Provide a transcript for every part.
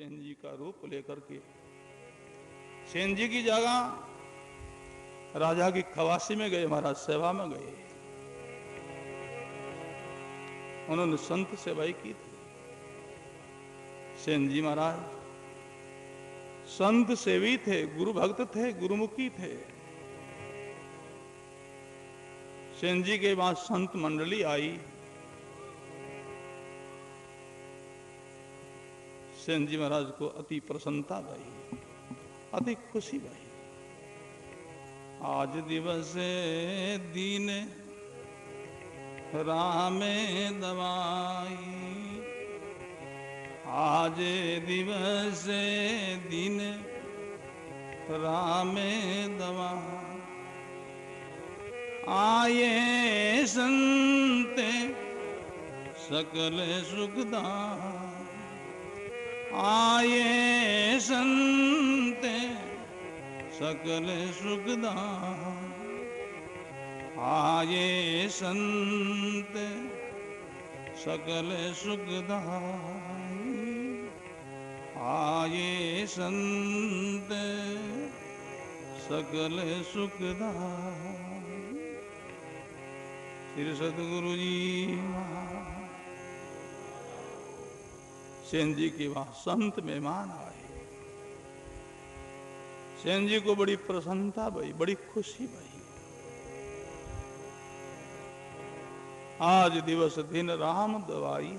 सेन जी का रूप लेकर के सेन जी की जगह राजा की खवासी में गए, महाराज सेवा में गए। उन्होंने संत सेवाई की थी। सेन जी महाराज संत सेवी थे, गुरु भक्त थे, गुरुमुखी थे। सेन जी के बाद संत मंडली आई। सेन जी महाराज को अति प्रसन्नता भई, अति खुशी भई। आज दिवस दीन रामे दवाई, आज दिवस दिन रामे दवाई। आए संत सकल सुखदाई, आए संत सकल सुखदाई। आए संत सकल सुखदाई, आए संत सकल सुखदाई। श्री सद्गुरु जी सेन जी के वहां संत मेहमान आए। सेन जी को बड़ी प्रसन्नता भई, बड़ी खुशी भई। आज दिवस दिन राम दवाई,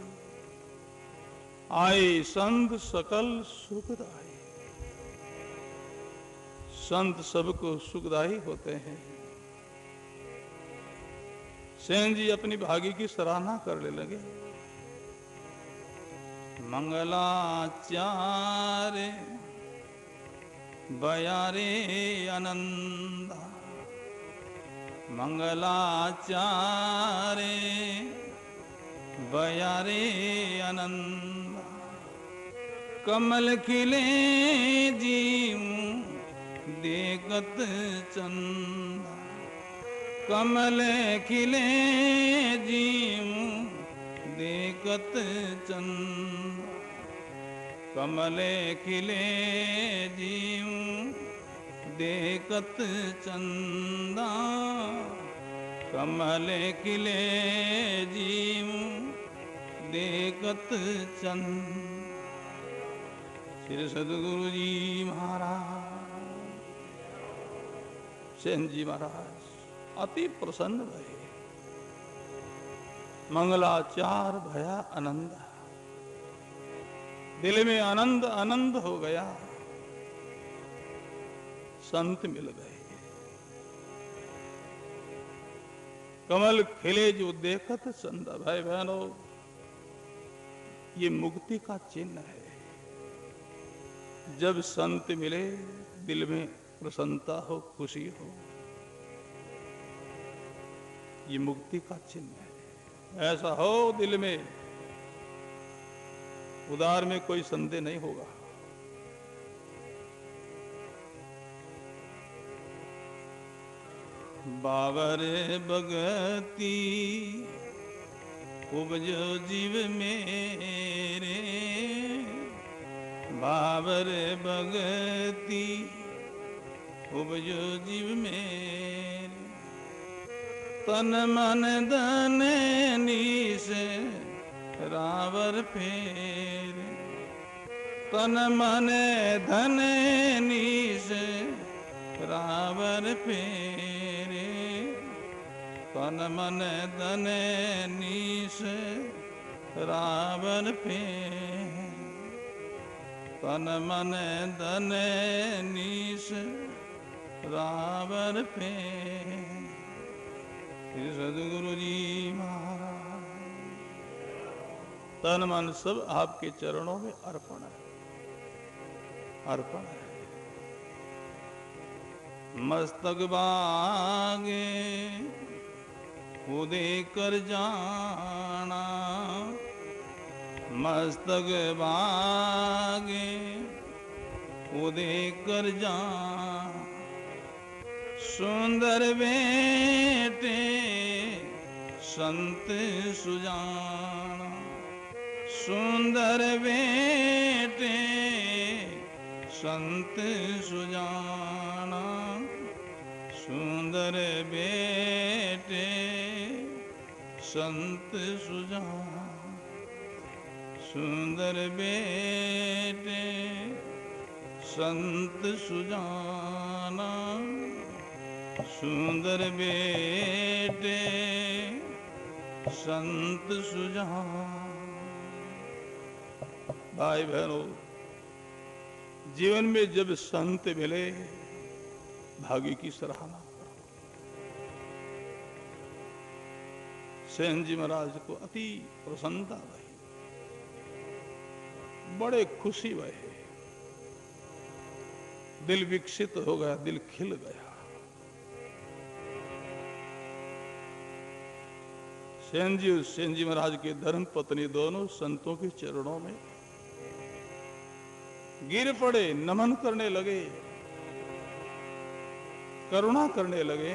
आए संत सकल सुखदाई। संत सबको सुखदाई होते हैं। सेन जी अपनी भागी की सराहना करने लगे। मंगलाचार्य बयारे आनंदा, मंगलाचार्य बयारे आनंदा। कमल खिले जीव देखत चंदा, कमल खिले जीव देखत चंदा। कमल खिले जीव देखत चंदा, कमल खिले जीव देखत चंदा। श्री सद्गुरु जी महाराज सेन जी महाराज अति प्रसन्न भये। मंगलाचार भया आनंद, दिल में आनंद आनंद हो गया। संत मिल गए। कमल खिले जो देखत चंदा। भाई बहनों, ये मुक्ति का चिन्ह है। जब संत मिले, दिल में प्रसन्नता हो, खुशी हो, ये मुक्ति का चिन्ह है। ऐसा हो दिल में, उदार में कोई संदेह नहीं होगा। बाबर भगती उपजो जीव मेरे, बाबर भगती उपजो जीव मेरे। तन मन धन नीस रावर फेर, तन मन धन नीस रावर फेरे। तन मन धन नीस रावर फेर, तन मन धन नीस रावर फेर। श्री सद्गुरु जी महाराज तन मन सब आपके चरणों में अर्पण है, अर्पण है। मस्तक बागे उदे कर जाना, मस्तक बागे उदे कर जाना। सुंदर बेटे संत सुजाना, सुंदर बेटे संत सुजाना सुंदर बेटे संत सुजाना सुंदर बेटे संत सुजाना सुंदर बेटे संत सुजाना। भाई बहनों, जीवन में जब संत मिले भाग्य की सराहना करो। सेन जी महाराज को अति प्रसन्नता हुई, बड़े खुशी हुए, दिल विकसित हो गया, दिल खिल गया। सेन जी महाराज के धर्म पत्नी दोनों संतों के चरणों में गिर पड़े, नमन करने लगे, करुणा करने लगे।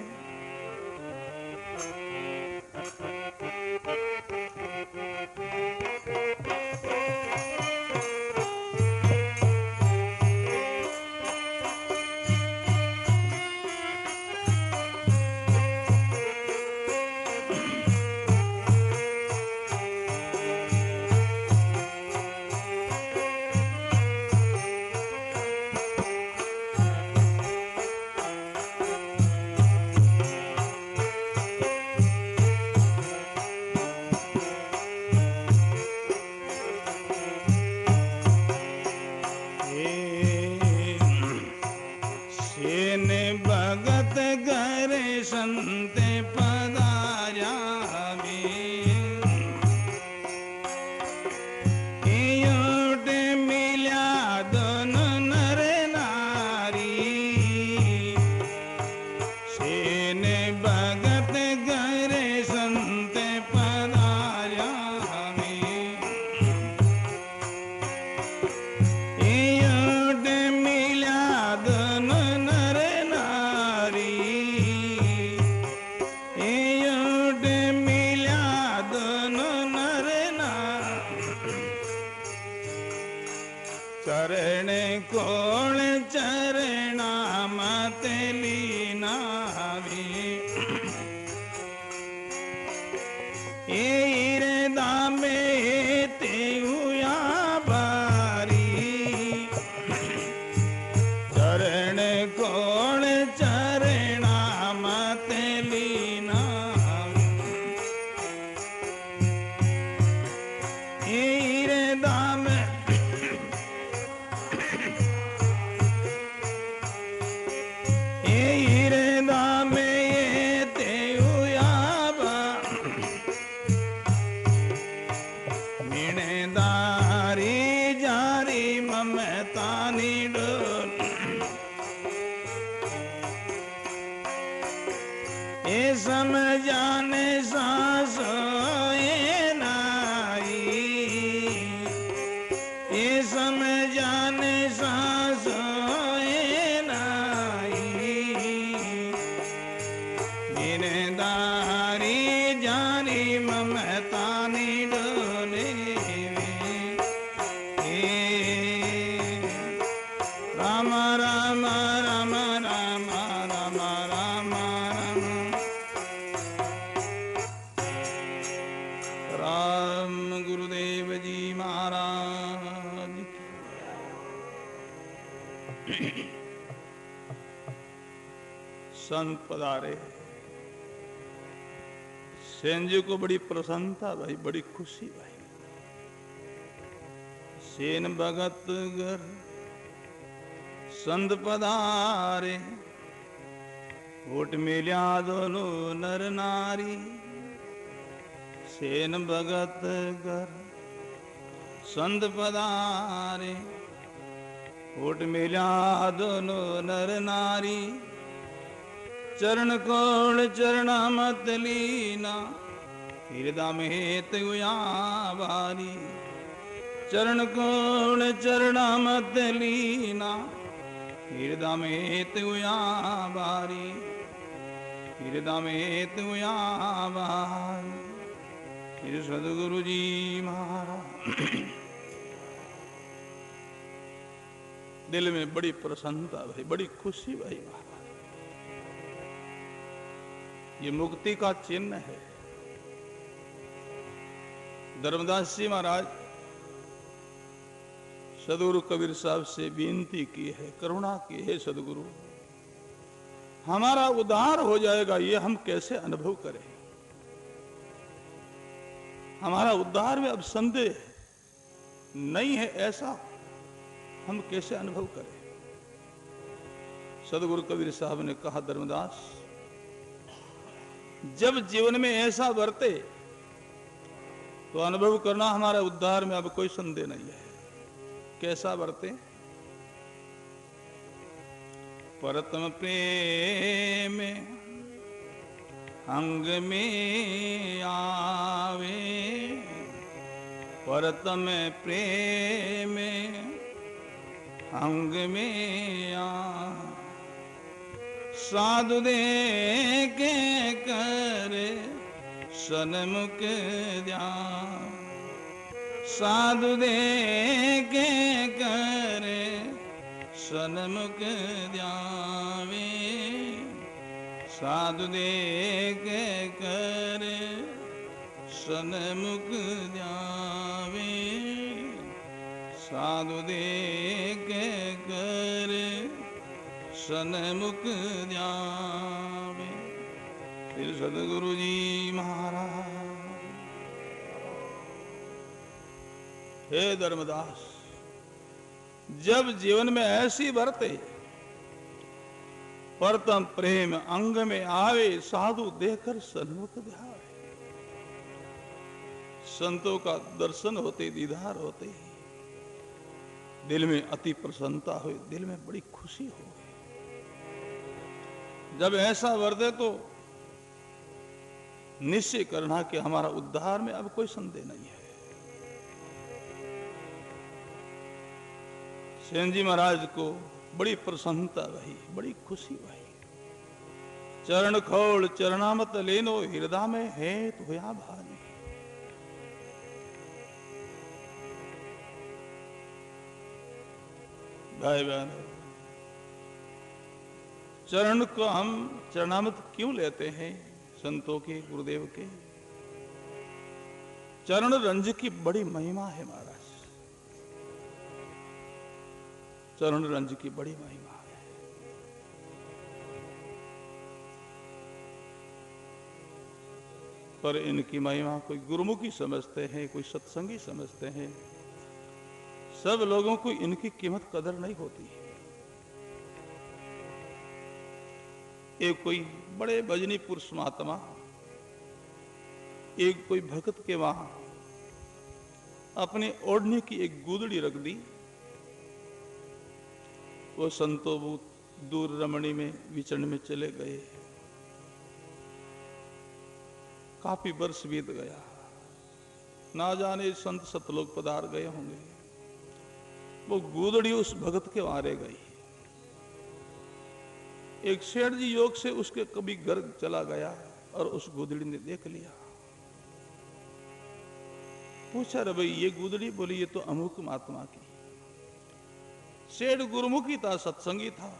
संत पधारे। सेन जी को बड़ी प्रसन्नता भाई, बड़ी खुशी भाई। सेन भगत घर संत पधारे, ओट मिल्या दोनों नर नारी। सेन भगत घर संत पधारे, ओट मिल्या दोनों नर नारी। चरण कोण चरणा मत लीना, हृदय में हेत हुआ भारी। चरण कोण चरणा मत लीना, हृदय में हेत हुआ भारी। हृदय में हेत हुआ भारी। श्री सद्गुरु जी महाराज दिल में बड़ी प्रसन्नता भाई, बड़ी खुशी भाई महाराज। ये मुक्ति का चिन्ह है। धर्मदास जी महाराज सदगुरु कबीर साहब से विनती की है, करुणा की है, सदगुरु हमारा उद्धार हो जाएगा ये हम कैसे अनुभव करें। हमारा उद्धार में अब संदेह नहीं है, ऐसा हम कैसे अनुभव करें। सदगुरु कबीर साहब ने कहा, धर्मदास जब जीवन में ऐसा बरते तो अनुभव करना हमारा उद्धार में अब कोई संदेह नहीं है। कैसा बरते? परतम प्रेम अंग में आवे, परतम प्रेम अंग में आवे, साधु दे के कर सन्मुख ध्यान, साधु दे के कर सन्मुख ध्यावे, साधु दे के कर सन्मुख ध्यावे, साधु दे के कर सन्मुख ध्यावे। फिर सदगुरु जी महाराज, हे धर्मदास जब जीवन में ऐसी बरते, परतम प्रेम अंग में आवे, साधु देकर सन्मुख ध्यावे। संतों का दर्शन होते, दीदार होते, दिल में अति प्रसन्नता हुई, दिल में बड़ी खुशी हो। जब ऐसा वर्ते तो निश्चय करना कि हमारा उद्धार में अब कोई संदेह नहीं है। सेन जी महाराज को बड़ी प्रसन्नता रही, बड़ी खुशी रही। चरण खोल चरणामत लेनो, हृदय में है तो होया भानी। भाई बहन, चरण को हम चरणामत क्यों लेते हैं? संतों के, गुरुदेव के चरण रंज की बड़ी महिमा है महाराज। चरण रंज की बड़ी महिमा है। पर इनकी महिमा कोई गुरुमुखी समझते हैं, कोई सत्संगी समझते हैं। सब लोगों को इनकी कीमत कदर नहीं होती है। एक कोई बड़े भजनी पुरुष महात्मा, एक कोई भक्त के वहां अपने ओढ़ने की एक गुदड़ी रख दी। वो संतो दूर रमणी में विचरण में चले गए। काफी वर्ष बीत गया, ना जाने संत सतलोक पधार गए होंगे। वो गुदड़ी उस भगत के वहां रह गई। एक सेठ जी योग से उसके कभी घर चला गया और उस गुदड़ी ने देख लिया। पूछा, रे भाई ये गुदड़ी? बोली, ये तो अमुक महात्मा की। सेठ गुरुमुखी था, सत्संगी था,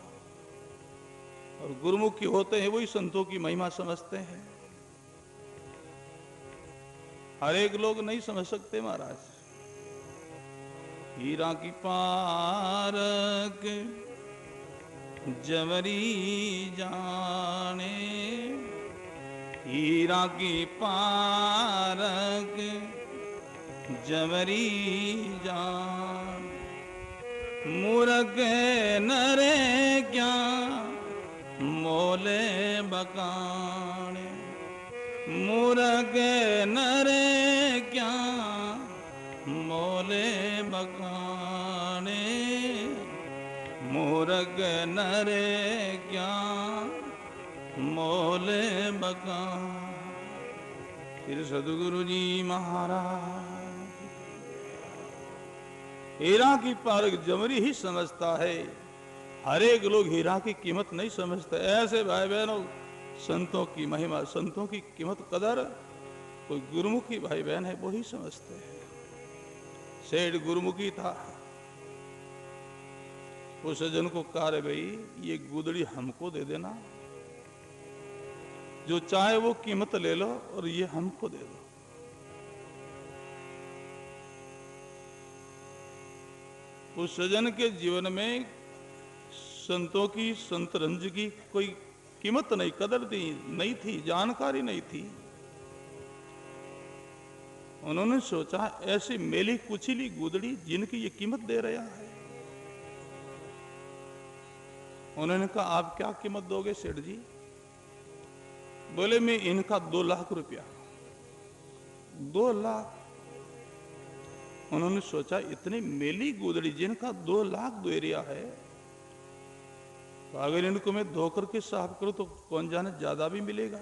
और गुरुमुखी होते हैं वही संतों की महिमा समझते हैं। हर एक लोग नहीं समझ सकते महाराज। हीरा की पारक जवरी जाने, हीरा की पारक जवरी जान, मूर्ख नरे क्या मोले बकाने, मूर्ख नरे क्या मोले बकाने, मूर्ख नरे क्या मोले बकाने। फिर सदगुरु जी महाराज, हीरा की पारक जमरी ही समझता है। हर एक लोग हीरा की कीमत नहीं समझते। ऐसे भाई बहनों, संतों की महिमा, संतों की कीमत कदर कोई गुरुमुखी भाई बहन है वो ही समझते हैं। सेठ गुरुमुखी था, उस सज्जन को कहा, रे भाई ये गुदड़ी हमको दे देना, जो चाहे वो कीमत ले लो और ये हमको दे दो। उस सज्जन के जीवन में संतों की, संत रंज की कोई कीमत नहीं, कदर नहीं थी, जानकारी नहीं थी। उन्होंने सोचा ऐसी मेली कुचली गुदड़ी जिनकी ये कीमत दे रहा है। उन्होंने कहा, आप क्या कीमत दोगे सेठ जी? बोले, मैं इनका 2 लाख रुपया। 2 लाख? उन्होंने सोचा इतनी मेली गुदड़ी जिनका 2 लाख दे रहा है, तो अगर इनको मैं धो करके साफ करूं तो कौन जाने ज्यादा भी मिलेगा।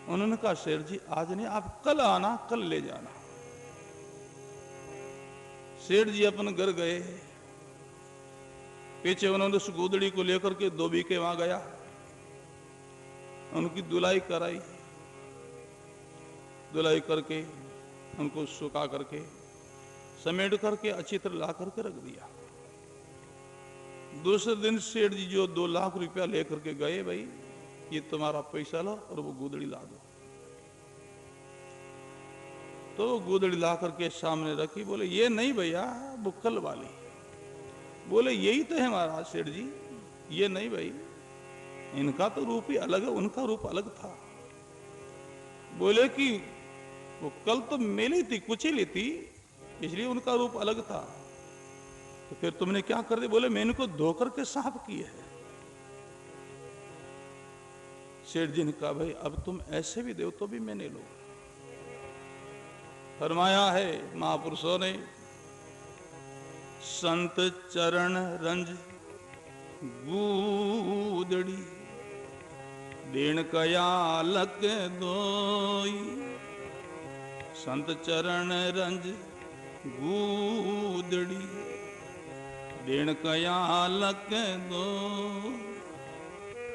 उन्होंने कहा, शेर जी आज नहीं, आप कल आना, कल ले जाना। सेठ जी अपन घर गए, पीछे उन्होंने उस गुदड़ी को लेकर के धोबी के वहां गया, उनकी धुलाई कराई, धुलाई करके उनको सुखा करके समेट करके अच्छी तरह ला करके रख दिया। दूसरे दिन सेठ जी जो 2 लाख रुपया लेकर के गए, भाई ये तुम्हारा पैसा लो और वो गुदड़ी ला दो। तो वो गुदड़ी ला करके सामने रखी। बोले, ये नहीं भैया, वो कल वाली। बोले, यही तो है महाराज सेठ जी, ये नहीं भाई, इनका तो रूप ही अलग है, उनका रूप अलग था। बोले कि वो कल तो मेली थी, कुचली थी, इसलिए उनका रूप अलग था। तो फिर तुमने क्या कर दिया? बोले, मैंने इनको धोकर के साफ किए है। सेठ जी ने कहा, भाई अब तुम ऐसे भी दो तो भी मैंने लो। फरमाया है महापुरुषों ने, संत चरण रंज गूदड़ी देन कया लक दोई। संत चरण रंज गूदड़ी देन कया लक दो।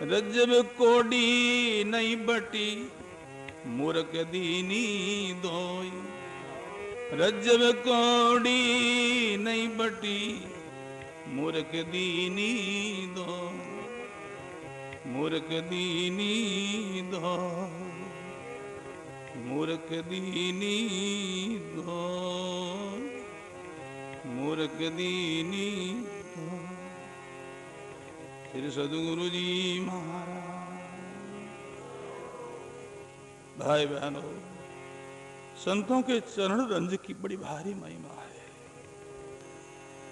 रजब कोडी नहीं बटी मूर्ख दीनी दोई। रजब कोडी नहीं बटी मूर्ख दीनी दो। मूर्ख दीनी दो। मूर्ख दीनी दो। मूर्ख दीनी दो। श्री सद्गुरु जी महाराज। भाई बहनों, संतों के चरण रंज की बड़ी भारी महिमा है,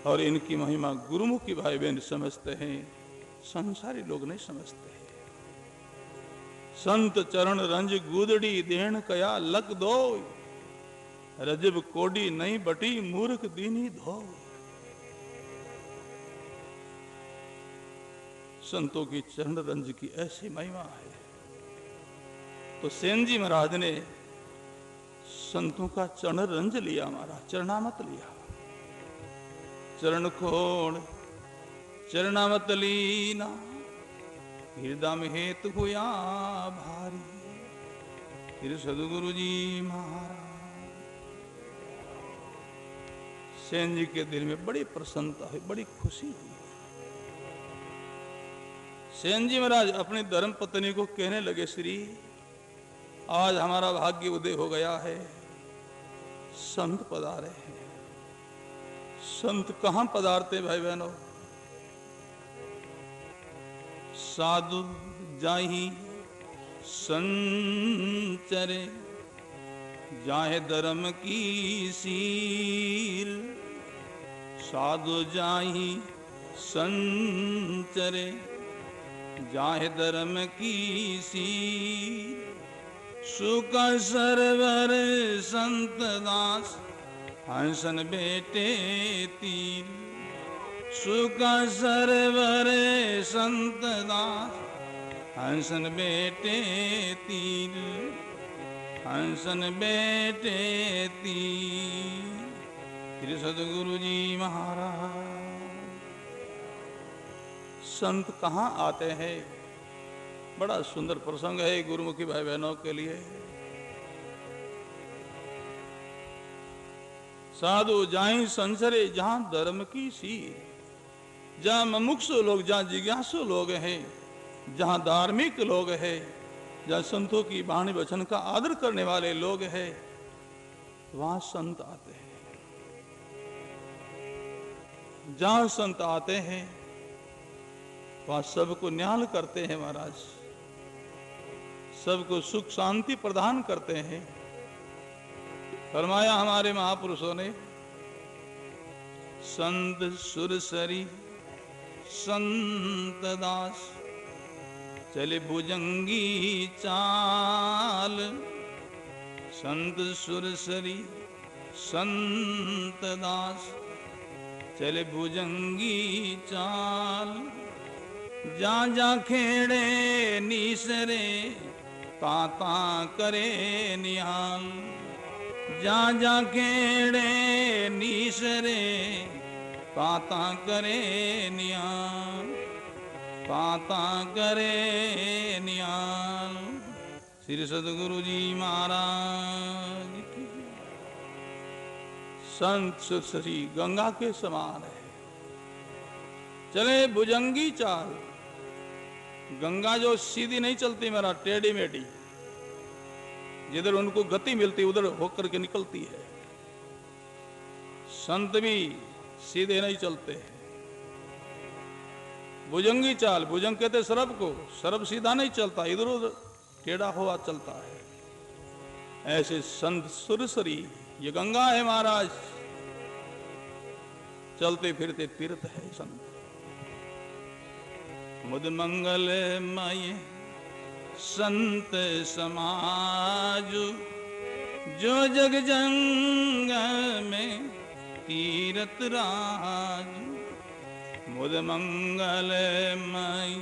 और इनकी महिमा गुरुमुखी भाई बहन समझते हैं, संसारी लोग नहीं समझते। संत चरण रंज गूदड़ी देन कया लक दो। रजब कोडी नहीं बटी मूर्ख दीनी धो। संतों की चरण रंज की ऐसी महिमा है। तो सेन जी महाराज ने संतों का चरण रंज लिया, हमारा चरणामत लिया। चरण खोड़ चरणामत लीना, हृदय में हेतु हुआ भारी। फिर सद्गुरु जी महाराज। सेन जी के दिल में बड़ी प्रसन्नता हुई, बड़ी खुशी हुई। सेन जी महाराज अपनी धर्म पत्नी को कहने लगे, श्री आज हमारा भाग्य उदय हो गया है, संत पधारे हैं। संत कहां पधारते भाई बहनों? साधु जाहि संचरे, जाहे धर्म की सील। साधु जाहि संचरे, जाहे धर्म की सील। सुख सरवर संत दास, हंसन बेटे तीर। सुख सरवर संत दास, हंसन बेटे तीर। हंसन बेटे तीर। श्री सद्गुरु जी महाराज। संत कहाँ आते हैं? बड़ा सुंदर प्रसंग है गुरुमुखी भाई बहनों के लिए। साधु जाहि संसरे जहां धर्म की सीर, जहां मुमुक्षु लोग, जहां जिज्ञासु लोग हैं, जहां धार्मिक लोग हैं, जहां संतों की वाणी वचन का आदर करने वाले लोग हैं, वहां संत आते हैं। जहां संत आते हैं वहां सबको न्याल करते हैं महाराज, सबको सुख शांति प्रदान करते हैं। फरमाया हमारे महापुरुषों ने, संत सुरसरी संत दास चले भुजंगी चाल, संत सुरसरी संत दास चले भुजंगी चाल, जा जा खेड़े नीसरे ताता करे निहाल, जा जा खेड़े नीसरे ताता करे निहाल, ताता करे निहाल। श्री सद्गुरु जी महाराज की। संत सुरसरी गंगा के समान है, चले भुजंगी चाल। गंगा जो सीधी नहीं चलती मेरा, टेढ़ी मेढ़ी, जिधर उनको गति मिलती उधर होकर के निकलती है। संत भी सीधे नहीं चलते हैं, भुजंगी चाल। भुजंग कहते सरब को, सरब सीधा नहीं चलता, इधर उधर टेढ़ा हुआ चलता है। ऐसे संत सुरसरी, ये गंगा है महाराज, चलते फिरते तीर्थ है संत। मुद मंगलमय संत समाज, जो जग जंग में तीरथ राज। मुद मंगलमय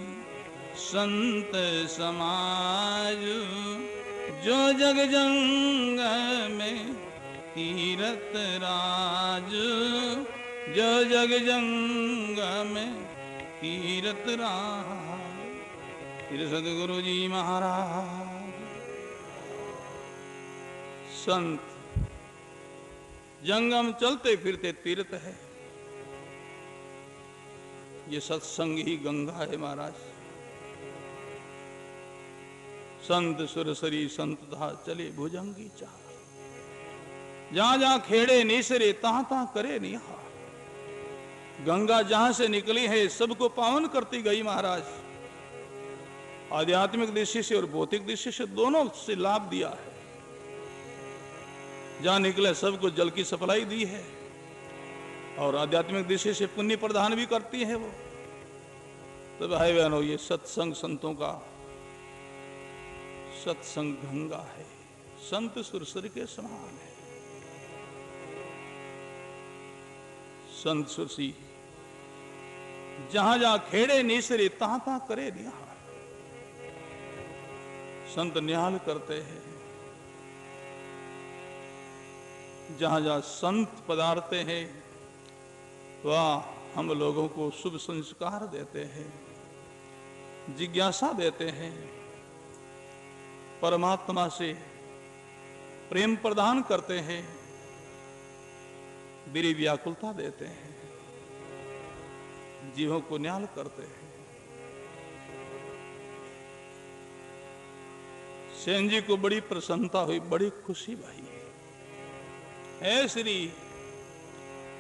संत समाज, जो जग जंग में तीरथ राज, जो जग जंग में तीरथ राज। श्री सद्गुरु जी महाराज। संत जंगम चलते फिरते तीर्थ है, ये सत्संग ही गंगा है महाराज। संत सुरसरी संत धा चले भुजंगी चाल, जहां जहां खेड़े नीसरे तहां तहां करे निहार। गंगा जहां से निकली है सबको पावन करती गई महाराज। आध्यात्मिक दृष्टि से और भौतिक दृष्टि से दोनों से लाभ दिया है। जहां निकले सबको जल की सप्लाई दी है, और आध्यात्मिक दृष्टि से पुण्य प्रदान भी करती है वो। तो भाई बहनों, ये सत्संग संतों का सत्संग गंगा है, संत सुरसरी के समान है। संत सुरसी जहां जहां खेड़े नीसरे तहां तहां करे निहाल। संत निहाल करते हैं, जहां जहां संत पधारते हैं वह हम लोगों को शुभ संस्कार देते हैं, जिज्ञासा देते हैं, परमात्मा से प्रेम प्रदान करते हैं, मेरी व्याकुलता देते हैं, जीवों को न्याल करते हैं। सेन जी को बड़ी प्रसन्नता हुई, बड़ी खुशी भाई। है श्री,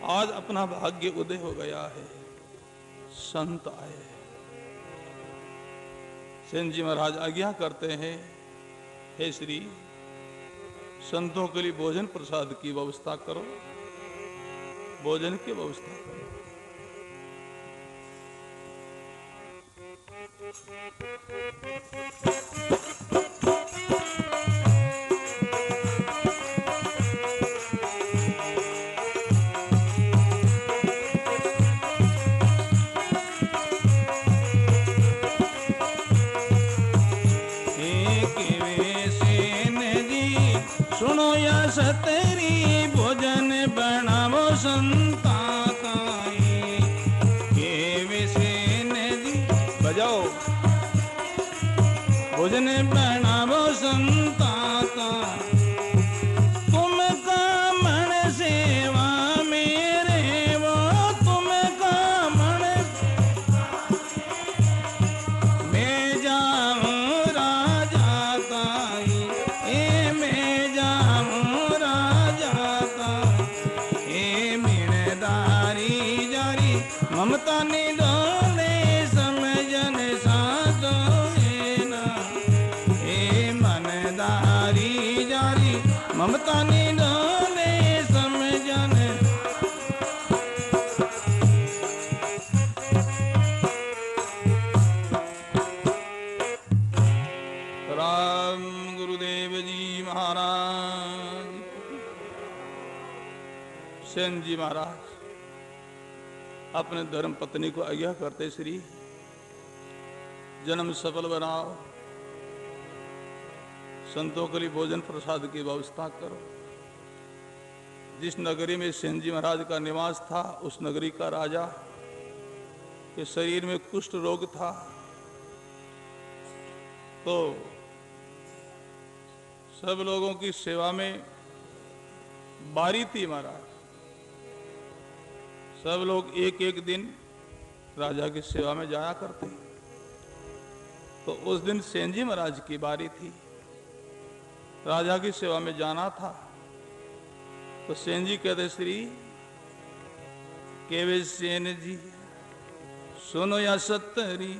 आज अपना भाग्य उदय हो गया है, संत आए। सेन जी महाराज आज्ञा करते हैं, हे श्री, संतों के लिए भोजन प्रसाद की व्यवस्था करो, भोजन की व्यवस्था करो। सुनो या सतरी भोजन बनावो संता काई के विसेन जी। बजाओ। भोजन बनावो संता का, तुम का मन सेवा ममता निडोले समझन साधो ना हे मनदारी जारी ममता निडोले समझन राम गुरुदेव जी महाराज। सेन जी महाराज अपने धर्म पत्नी को आज्ञा करते, श्री जन्म सफल बनाओ, संतों के लिए भोजन प्रसाद की व्यवस्था करो। जिस नगरी में सेन जी महाराज का निवास था, उस नगरी का राजा के शरीर में कुष्ठ रोग था, तो सब लोगों की सेवा में बारी थी महाराज। सब लोग एक एक दिन राजा की सेवा में जाया करते। तो उस दिन सेन जी महाराज की बारी थी, राजा की सेवा में जाना था। तो सेन जी कहते, श्री केवे सेन जी सुनो या सत्तरी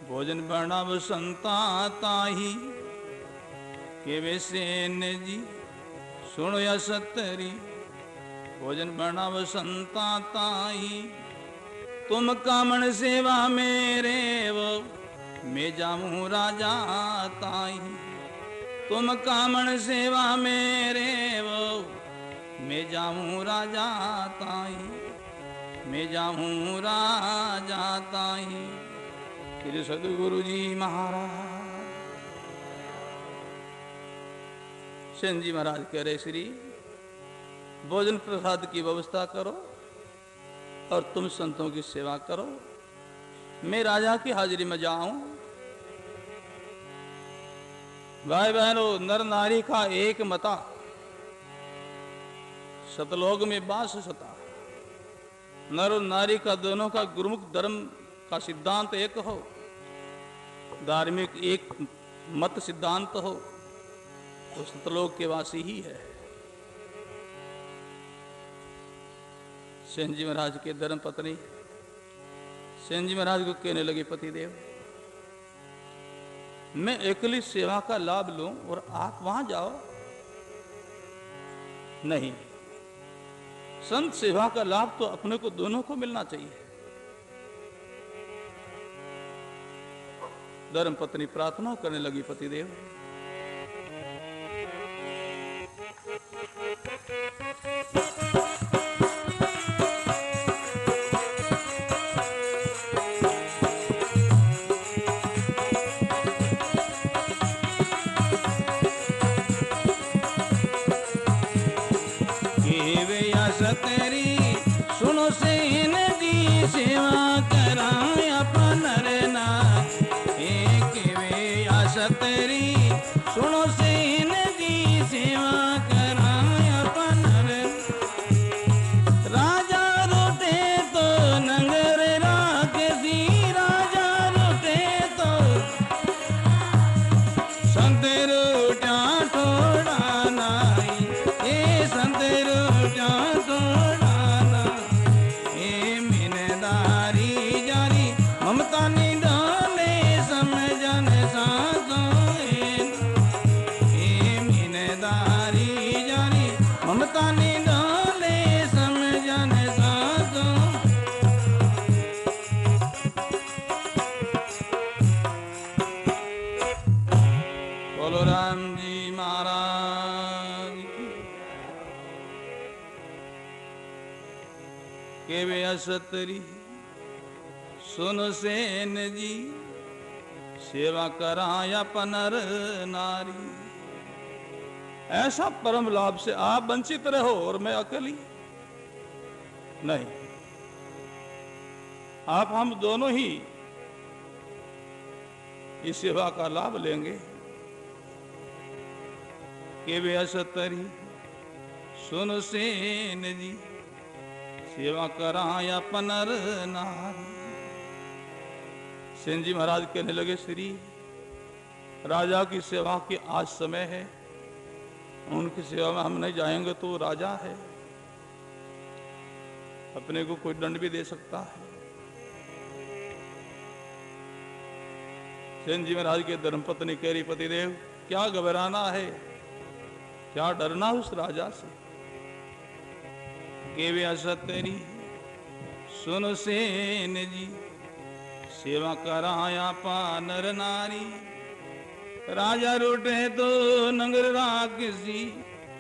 भोजन बनाव संता ताही। केवे सेन जी सुनो या सत्तरी भोजन बनाव संता ताही। तुम कामण सेवा मेरे वो मैं जाऊं राजा ताही। तुम कामण सेवा मेरे वो मैं जाऊं राजा ताही। मैं जाऊं राजा ताही। फिर सदगुरु जी महाराज सेन जी महाराज कह रहे, श्री भोजन प्रसाद की व्यवस्था करो और तुम संतों की सेवा करो, मैं राजा की हाजिरी में जाऊं। भाई बहनों, नर नारी का एक मता, सतलोक में बास सता। नर और नारी का दोनों का गुरुमुख धर्म का सिद्धांत एक हो, धार्मिक एक मत सिद्धांत हो, तो सतलोक के वासी ही है। सेन जी महाराज के धर्म पत्नी सेन जी महाराज को कहने लगे, पतिदेव मैं अकेली सेवा का लाभ लूं और आप वहां जाओ? नहीं, संत सेवा का लाभ तो अपने को दोनों को मिलना चाहिए। धर्म पत्नी प्रार्थना करने लगी, पतिदेव तेरी सुनो सेन जी सेवा कराए अपन ना। एक वे आशा तेरी सुनो सेन जी सेवा कराए अपन। राजा रोटे तो नंगर राखसी, राजा रोटे तो संत रोटा ठोड़ा नाई। ए संत रोटा ममता निडोले समझन साधो हे मीनदारी जारी ममता निडोले समझन साधो। बोलो राम जी महाराज की। केवे असतरी सुन सेन जी सेवा कराया पनर नारी। ऐसा परम लाभ से आप वंचित रहो और मैं अकेली नहीं, आप हम दोनों ही इस सेवा का लाभ लेंगे। के वे असतरी सुन सेन जी सेवा कराया पनर नारी। सेन जी महाराज कहने लगे, श्री राजा की सेवा की आज समय है, उनकी सेवा में हम नहीं जाएंगे तो राजा है। अपने को कोई दंड भी दे सकता है। सेन जी महाराज के धर्मपत्नी कह रही, पतिदेव क्या घबराना है, क्या डरना उस राजा से। केवे असत तेरी सुन सेन जी, सेवा कराया पा नर नारी। राजा रूठे तो नगर राखसी,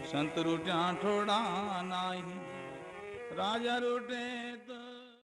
संत रूठा ठोड़ा नाही। राजा रूठे तो